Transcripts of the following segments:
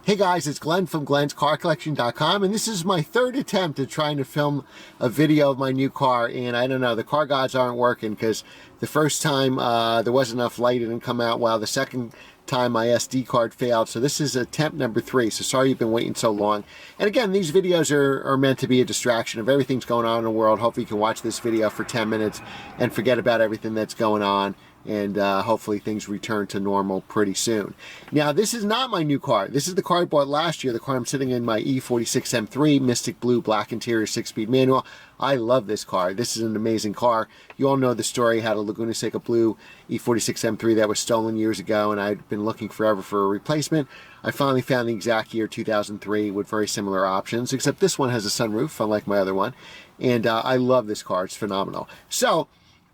Hey guys, it's Glenn from glenscarcollection.com, and this is my third attempt at trying to film a video of my new car, and I don't know, the car gods aren't working because the first time there wasn't enough light, it didn't come out well. The second time my SD card failed, so this is attempt number 3, so sorry you've been waiting so long. And again, these videos are meant to be a distraction of everything's going on in the world. Hopefully you can watch this video for 10 minutes and forget about everything that's going on, and hopefully things return to normal pretty soon. Now, this is not my new car. This is the car I bought last year, the car I'm sitting in, my E46 M3, Mystic Blue, black interior, 6-speed manual. I love this car. This is an amazing car. You all know the story. I had a Laguna Seca Blue E46 M3 that was stolen years ago, and I'd been looking forever for a replacement. I finally found the exact year 2003 with very similar options, except this one has a sunroof, unlike my other one. And I love this car. It's phenomenal. So,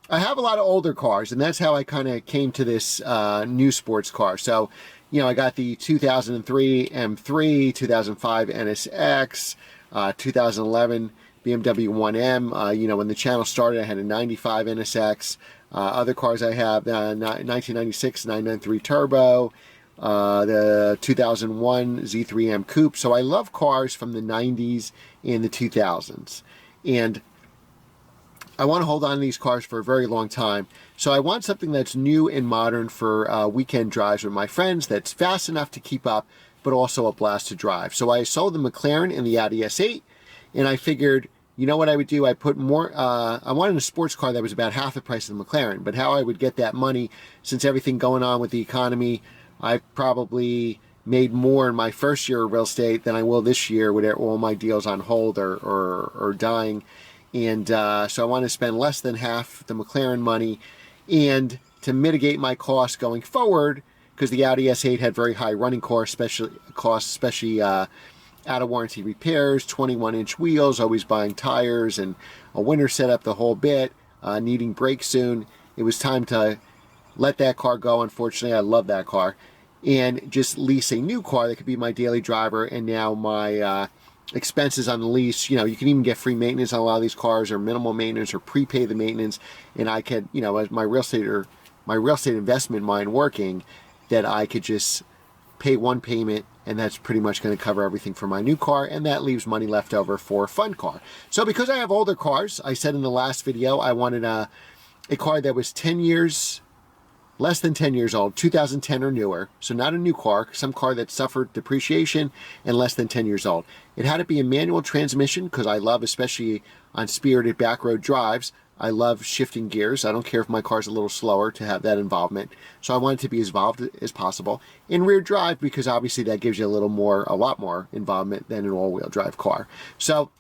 I have a lot of older cars, and that's how I kind of came to this new sports car. So, you know, I got the 2003 M3, 2005 NSX, 2011 BMW 1M. You know, when the channel started, I had a 95 NSX. Other cars I have, 1996 993 Turbo, the 2001 Z3M Coupe. So I love cars from the 90s and the 2000s. And I want to hold on to these cars for a very long time. So I want something that's new and modern for weekend drives with my friends, that's fast enough to keep up, but also a blast to drive. So I sold the McLaren and the Audi S8, and I figured, you know what I would do? I put more, I wanted a sports car that was about half the price of the McLaren, but how I would get that money, since everything going on with the economy, I probably made more in my first year of real estate than I will this year with all my deals on hold or dying. And so I want to spend less than half the McLaren money, and to mitigate my costs going forward, because the Audi S8 had very high running costs, especially out of warranty repairs, 21-inch wheels, always buying tires, and a winter setup, the whole bit, needing brakes soon. It was time to let that car go. Unfortunately, I love that car, and just lease a new car that could be my daily driver. And now my expenses on the lease, you know, you can even get free maintenance on a lot of these cars, or minimal maintenance, or prepay the maintenance. And I could, you know, as my real estate investment mind working, that I could just pay one payment, and that's pretty much going to cover everything for my new car, and that leaves money left over for a fun car. So because I have older cars, I said in the last video I wanted a car that was 10 years, less than 10 years old, 2010 or newer, so not a new car, some car that suffered depreciation, and less than 10 years old. It had to be a manual transmission, because I love, especially on spirited back road drives, I love shifting gears. I don't care if my car's a little slower to have that involvement. So I want it to be as involved as possible. In rear drive, because obviously that gives you a lot more involvement than an all-wheel drive car. So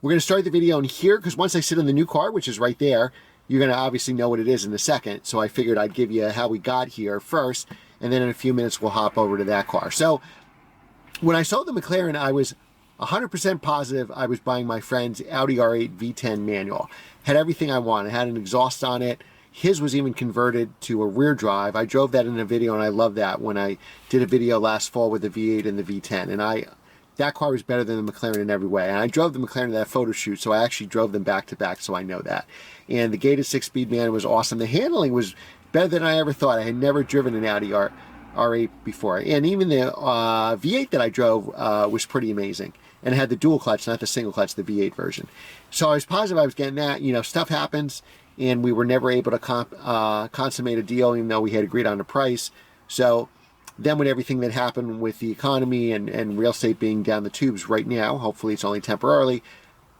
we're going to start the video in here, because once I sit in the new car, which is right there, you're going to obviously know what it is in a second. So I figured I'd give you how we got here first, and then in a few minutes we'll hop over to that car. So when I sold the McLaren, I was 100% positive I was buying my friend's Audi R8 V10 manual. Had everything I wanted. Had an exhaust on it. His was even converted to a rear drive. I drove that in a video, and I love that when I did a video last fall with the V8 and the V10. And that car was better than the McLaren in every way. And I drove the McLaren to that photo shoot, so I actually drove them back to back, so I know that. And the gated 6-speed manual was awesome. The handling was better than I ever thought. I had never driven an Audi R8 before. And even the V8 that I drove was pretty amazing. And it had the dual clutch, not the single clutch, the V8 version. So I was positive I was getting that. You know, stuff happens, and we were never able to consummate a deal, even though we had agreed on a price. So then with everything that happened with the economy and real estate being down the tubes right now, hopefully it's only temporarily,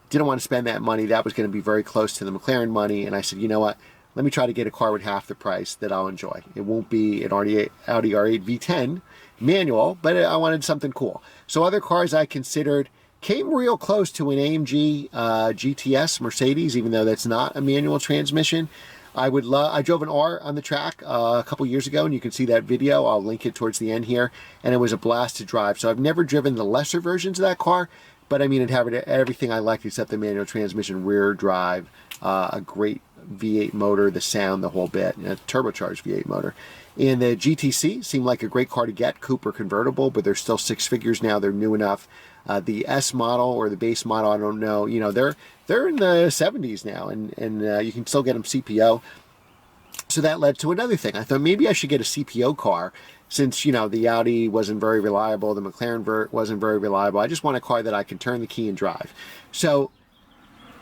didn't want to spend that money. That was going to be very close to the McLaren money. And I said, you know what? Let me try to get a car with half the price that I'll enjoy. It won't be an Audi R8 V10 manual, but I wanted something cool. So other cars I considered came real close to an AMG GTS Mercedes, even though that's not a manual transmission. I drove an R on the track a couple years ago, and you can see that video. I'll link it towards the end here, and it was a blast to drive. So I've never driven the lesser versions of that car, but I mean, it had everything I liked except the manual transmission, rear drive, a great V8 motor, the sound, the whole bit, and a turbocharged V8 motor. And the GTC seemed like a great car to get, coupe or convertible, but they're still 6 figures now. They're new enough. The S model or the base model, I don't know. You know, they're in the 70s now, and you can still get them CPO. So that led to another thing. I thought maybe I should get a CPO car since, you know, the Audi wasn't very reliable, the McLaren wasn't very reliable. I just want a car that I can turn the key and drive. So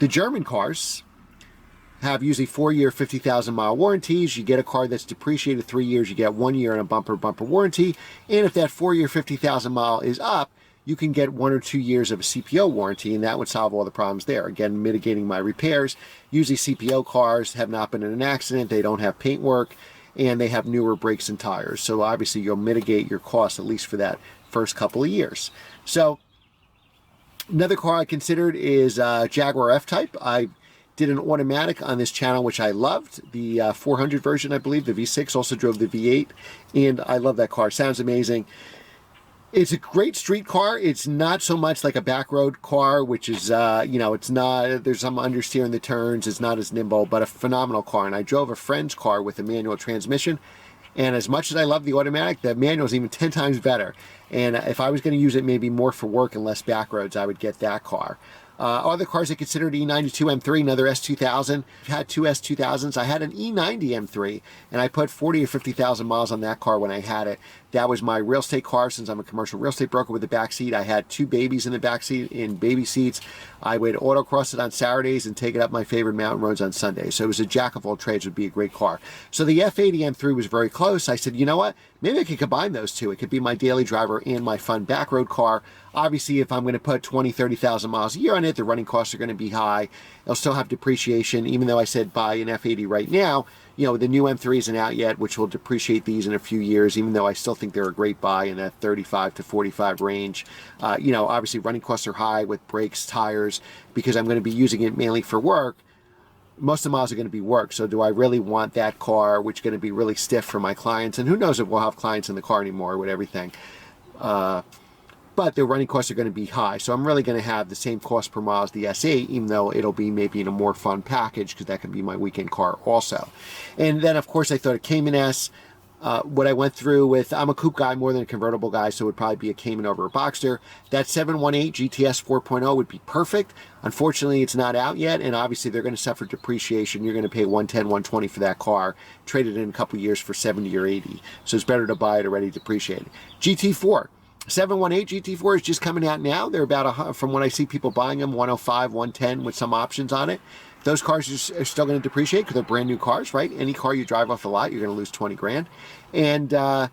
the German cars have usually 4-year, 50,000 mile warranties. You get a car that's depreciated 3 years, you get 1 year on a bumper warranty. And if that 4-year, 50,000 mile is up, you can get 1 or 2 years of a CPO warranty, and that would solve all the problems there. Again, mitigating my repairs. Usually CPO cars have not been in an accident, they don't have paint work, and they have newer brakes and tires. So obviously you'll mitigate your costs, at least for that first couple of years. So another car I considered is Jaguar F-Type. I did an automatic on this channel, which I loved. The 400 version, I believe, the V6, also drove the V8, and I love that car. Sounds amazing. It's a great street car. It's not so much like a back road car, which is, you know, it's not, there's some understeer in the turns. It's not as nimble, but a phenomenal car. And I drove a friend's car with a manual transmission. And as much as I love the automatic, the manual is even 10 times better. And if I was going to use it maybe more for work and less back roads, I would get that car. Other cars I considered, E92 M3, another S2000. I've had two S2000s. I had an E90 M3, and I put 40 or 50,000 miles on that car when I had it. That was my real estate car, since I'm a commercial real estate broker with the back seat. I had 2 babies in the back seat in baby seats. I would autocross it on Saturdays and take it up my favorite mountain roads on Sundays. So it was a jack of all trades, would be a great car. So the F80 M3 was very close. I said, you know what? Maybe I could combine those two. It could be my daily driver and my fun back road car. Obviously, if I'm going to put 20, 30,000 miles a year on it, the running costs are going to be high. It'll still have depreciation, even though I said buy an F80 right now. You know, the new M3 isn't out yet, which will depreciate these in a few years, even though I still think they're a great buy in that 35 to 45 range. You know, obviously running costs are high with brakes, tires, because I'm going to be using it mainly for work. Most of the miles are going to be work. So do I really want that car, which is going to be really stiff for my clients? And who knows if we'll have clients in the car anymore with everything. But the running costs are going to be high. So I'm really going to have the same cost per mile as the S8, even though it'll be maybe in a more fun package, because that can be my weekend car also. And then, of course, I thought a Cayman S. What I went through with, I'm a coupe guy more than a convertible guy, so it would probably be a Cayman over a Boxster. That 718 GTS 4.0 would be perfect. Unfortunately, it's not out yet, and obviously they're going to suffer depreciation. You're going to pay 110, 120 for that car, trade it in a couple years for 70 or 80. So it's better to buy it already depreciated. GT4. 718 GT4 is just coming out now. They're about, from what I see people buying them, 105, 110 with some options on it. Those cars are still going to depreciate because they're brand new cars, right? Any car you drive off the lot, you're going to lose 20 grand. And the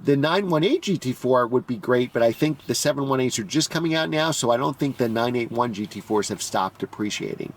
918 GT4 would be great, but I think the 718s are just coming out now, so I don't think the 981 GT4s have stopped depreciating.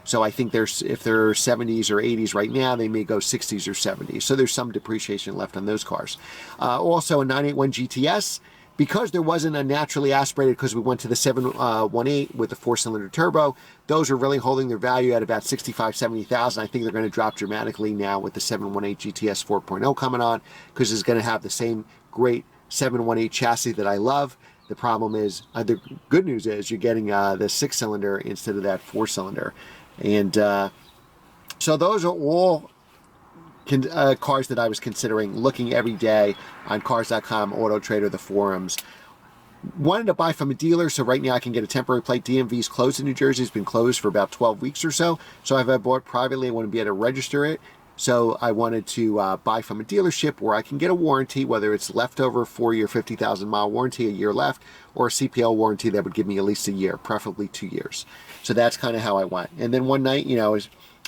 So I think if they're 70s or 80s right now, they may go 60s or 70s. So there's some depreciation left on those cars. Also a 981 GTS. Because there wasn't a naturally aspirated, because we went to the 718 with the 4-cylinder turbo, those are really holding their value at about 65, 70,000. I think they're going to drop dramatically now with the 718 GTS 4.0 coming on, because it's going to have the same great 718 chassis that I love. The problem is, the good news is you're getting the 6-cylinder instead of that 4-cylinder. And so those are all cars that I was considering, looking every day on Cars.com, Auto Trader, the forums. Wanted to buy from a dealer, so right now I can get a temporary plate. DMV's closed in New Jersey. It's been closed for about 12 weeks or so. So if I bought privately, I want to be able to register it. So I wanted to buy from a dealership where I can get a warranty, whether it's leftover 4-year, 50,000 mile warranty, a year left, or a CPL warranty that would give me at least a year, preferably 2 years. So that's kind of how I went. And then one night, you know,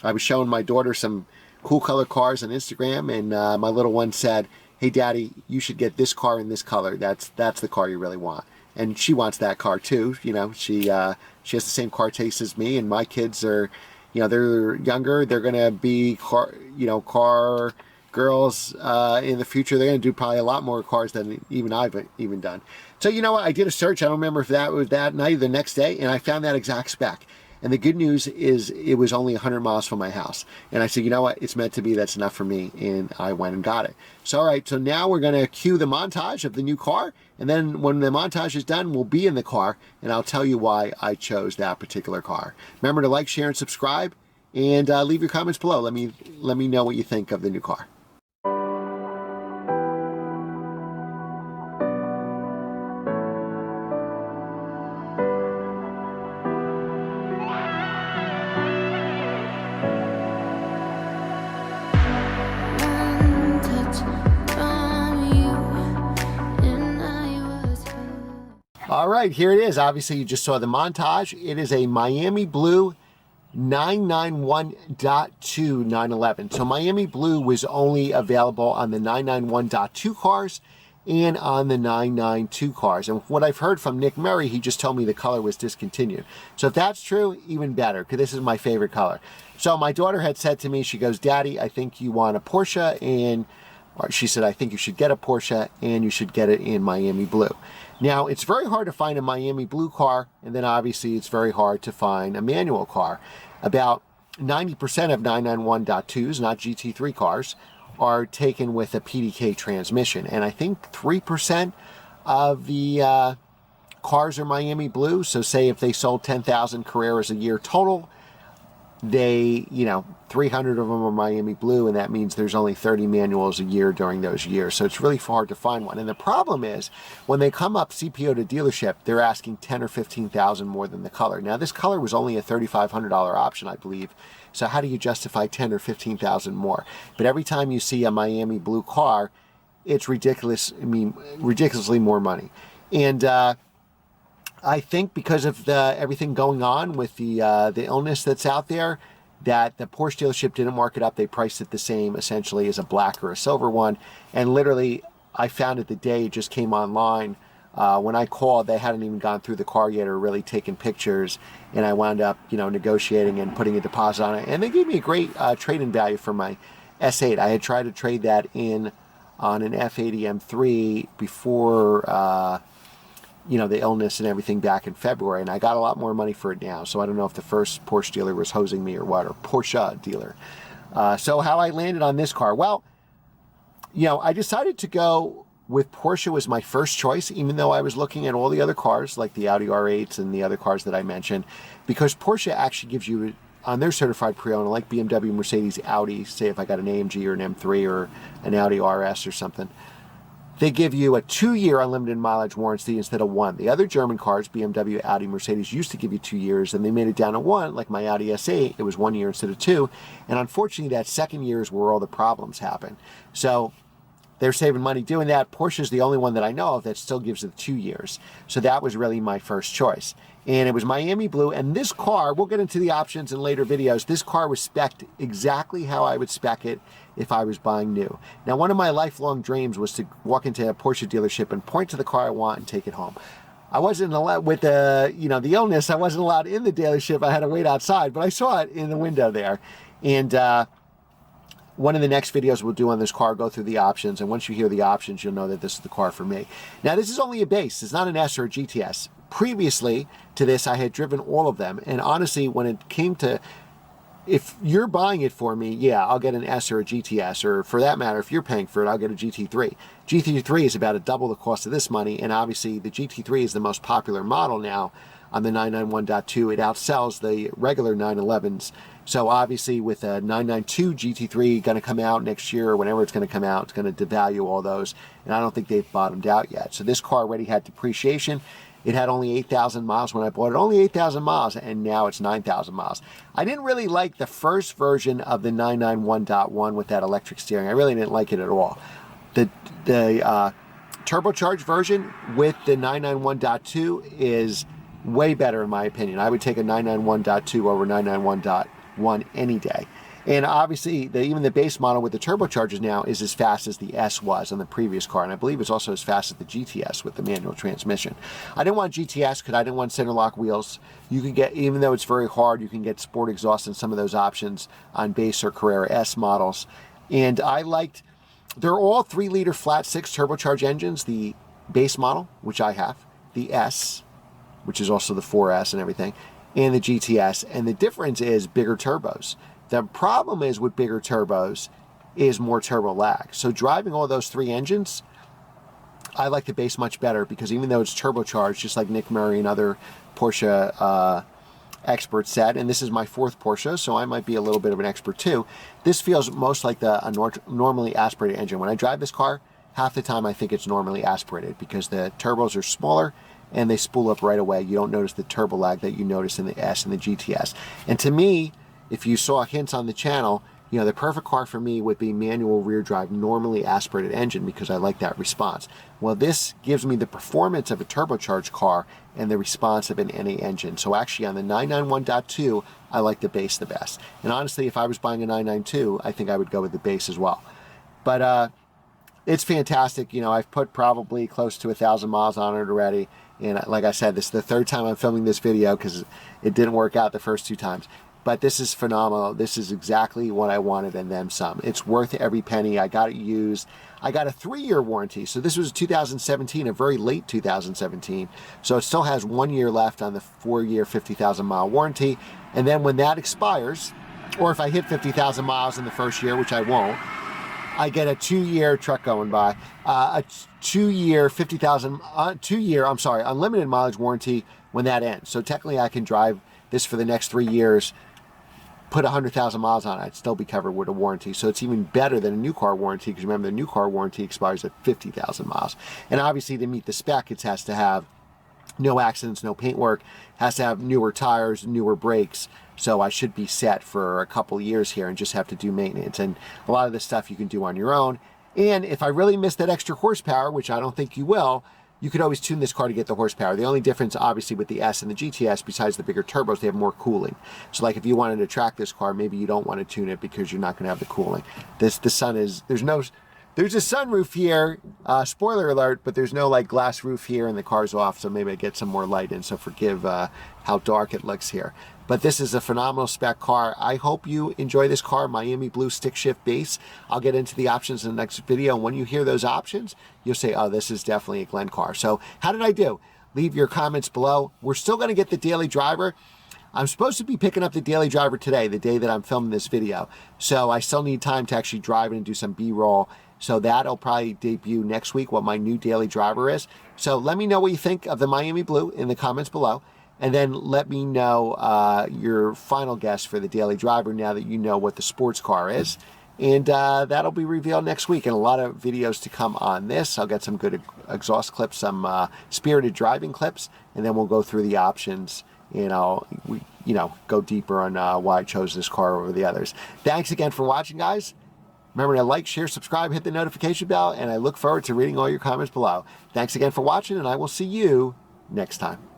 I was showing my daughter some cool color cars on Instagram, and my little one said, hey daddy, you should get this car in this color. That's the car you really want. And she wants that car too. You know, she has the same car taste as me, and my kids are, you know, they're younger, they're gonna be car girls in the future. They're gonna do probably a lot more cars than even I've done. So you know what, I did a search, I don't remember if that was that night or the next day, and I found that exact spec. And the good news is it was only 100 miles from my house. And I said, you know what? It's meant to be. That's enough for me. And I went and got it. So, all right. So now we're going to cue the montage of the new car. And then when the montage is done, we'll be in the car. And I'll tell you why I chose that particular car. Remember to like, share, and subscribe. And leave your comments below. Let me know what you think of the new car. All right, here it is. Obviously, you just saw the montage. It is a Miami Blue 991.2 911. So Miami Blue was only available on the 991.2 cars and on the 992 cars. And what I've heard from Nick Murray, he just told me the color was discontinued. So if that's true, even better, because this is my favorite color. So my daughter had said to me, she goes, Daddy, I think you want a Porsche, and she said, I think you should get a Porsche and you should get it in Miami Blue. Now, it's very hard to find a Miami Blue car, and then obviously it's very hard to find a manual car. About 90% of 991.2s, not GT3 cars, are taken with a PDK transmission. And I think 3% of the cars are Miami Blue. So say if they sold 10,000 Carreras a year total, they, 300 of them are Miami Blue, and that means there's only 30 manuals a year during those years. So it's really hard to find one. And the problem is, when they come up CPO to dealership, they're asking 10 or 15,000 more than the color. Now, this color was only a $3,500 option, I believe. So how do you justify 10 or 15,000 more? But every time you see a Miami Blue car, it's ridiculous. I mean, ridiculously more money. And I think because of everything going on with the illness that's out there, that the Porsche dealership didn't mark it up. They priced it the same essentially as a black or a silver one. And literally, I found it the day it just came online. When I called, they hadn't even gone through the car yet or really taken pictures. And I wound up, negotiating and putting a deposit on it. And they gave me a great trade-in value for my S8. I had tried to trade that in on an F80 M3 before the illness and everything back in February, and I got a lot more money for it now. So I don't know if the first Porsche dealer was hosing me or what, or Porsche dealer. So how I landed on this car? Well, I decided to go with Porsche as my first choice, even though I was looking at all the other cars, like the Audi R8s and the other cars that I mentioned, because Porsche actually gives you, on their certified pre-owned, like BMW, Mercedes, Audi, say if I got an AMG or an M3 or an Audi RS or something, they give you a 2-year unlimited mileage warranty instead of 1. The other German cars, BMW, Audi, Mercedes, used to give you 2 years, and they made it down to 1, like my Audi S8, it was 1 year instead of 2. And unfortunately, that second year is where all the problems happen. So they're saving money doing that. Porsche is the only one that I know of that still gives it 2 years. So that was really my first choice. And it was Miami Blue. And this car, we'll get into the options in later videos, this car was spec'd exactly how I would spec it if I was buying new. Now, one of my lifelong dreams was to walk into a Porsche dealership and point to the car I want and take it home. I wasn't allowed, with the illness, I wasn't allowed in the dealership. I had to wait outside, but I saw it in the window there. And one of the next videos we'll do on this car, go through the options. And once you hear the options, you'll know that this is the car for me. Now, this is only a base. It's not an S or a GTS. Previously to this, I had driven all of them. And honestly, when it came to, if you're buying it for me, yeah, I'll get an S or a GTS, or for that matter, if you're paying for it, I'll get a GT3. GT3 is about double the cost of this money, and obviously the GT3 is the most popular model now on the 991.2. It outsells the regular 911s. So obviously with a 992 GT3 going to come out next year, or whenever it's going to come out, it's going to devalue all those, and I don't think they've bottomed out yet. So this car already had depreciation. It had only 8,000 miles when I bought it, only 8,000 miles, and now it's 9,000 miles. I didn't really like the first version of the 991.1 with that electric steering. I really didn't like it at all. The turbocharged version with the 991.2 is way better in my opinion. I would take a 991.2 over 991.1 any day. And obviously, even the base model with the turbochargers now is as fast as the S was on the previous car. And I believe it's also as fast as the GTS with the manual transmission. I didn't want GTS because I didn't want center lock wheels. You can get, even though it's very hard, you can get sport exhaust and some of those options on base or Carrera S models. And I liked, they're all 3-liter flat 6 turbocharged engines. The base model, which I have, the S, which is also the 4S and everything, and the GTS. And the difference is bigger turbos. The problem is with bigger turbos is more turbo lag. So driving all those 3 engines, I like the base much better because even though it's turbocharged, just like Nick Murray and other Porsche experts said, and this is my 4th Porsche, so I might be a little bit of an expert too, this feels most like a normally aspirated engine. When I drive this car, half the time I think it's normally aspirated because the turbos are smaller and they spool up right away. You don't notice the turbo lag that you notice in the S and the GTS. And to me, if you saw hints on the channel, You know, the perfect car for me would be manual rear drive, normally aspirated engine, because I like that response. Well, this gives me the performance of a turbocharged car and the response of an NA engine. So actually on the 991.2, I like the base the best. And honestly, if I was buying a 992, I think I would go with the base as well. But it's fantastic. You know, I've put probably close to 1,000 miles on it already. And like I said, this is the third time I'm filming this video because it didn't work out the first 2 times. But this is phenomenal. This is exactly what I wanted and then some. It's worth every penny. I got it used. I got a 3-year warranty. So this was 2017, a very late 2017. So it still has 1 year left on the 4-year, 50,000 mile warranty. And then when that expires, or if I hit 50,000 miles in the first year, which I won't, I get a 2-year truck going by, a 2-year, 50,000, 2-year, I'm sorry, unlimited mileage warranty when that ends. So technically I can drive this for the next 3 years, put 100,000 miles on it, I'd still be covered with a warranty. So it's even better than a new car warranty, because remember the new car warranty expires at 50,000 miles. And obviously to meet the spec, it has to have no accidents, no paintwork, has to have newer tires, newer brakes. So I should be set for a couple years here and just have to do maintenance. And a lot of this stuff you can do on your own. And if I really miss that extra horsepower, which I don't think you will, you could always tune this car to get the horsepower. The only difference, obviously, with the S and the GTS, besides the bigger turbos, they have more cooling. So like if you wanted to track this car, maybe you don't want to tune it because you're not going to have the cooling. There's a sunroof here, spoiler alert, but there's no like glass roof here and the car's off, so maybe I get some more light in, so forgive how dark it looks here. But this is a phenomenal spec car. I hope you enjoy this car, Miami Blue stick shift base. I'll get into the options in the next video, and when you hear those options, you'll say, oh, this is definitely a Glenn car. So how did I do? Leave your comments below. We're still going to get the daily driver. I'm supposed to be picking up the daily driver today, the day that I'm filming this video. So I still need time to actually drive it and do some B-roll. So that'll probably debut next week, what my new daily driver is. So let me know what you think of the Miami Blue in the comments below. And then let me know your final guess for the daily driver now that you know what the sports car is. And that'll be revealed next week. And a lot of videos to come on this. I'll get some good exhaust clips, some spirited driving clips. And then we'll go through the options. And I'll go deeper on why I chose this car over the others. Thanks again for watching, guys. Remember to like, share, subscribe, hit the notification bell, and I look forward to reading all your comments below. Thanks again for watching, and I will see you next time.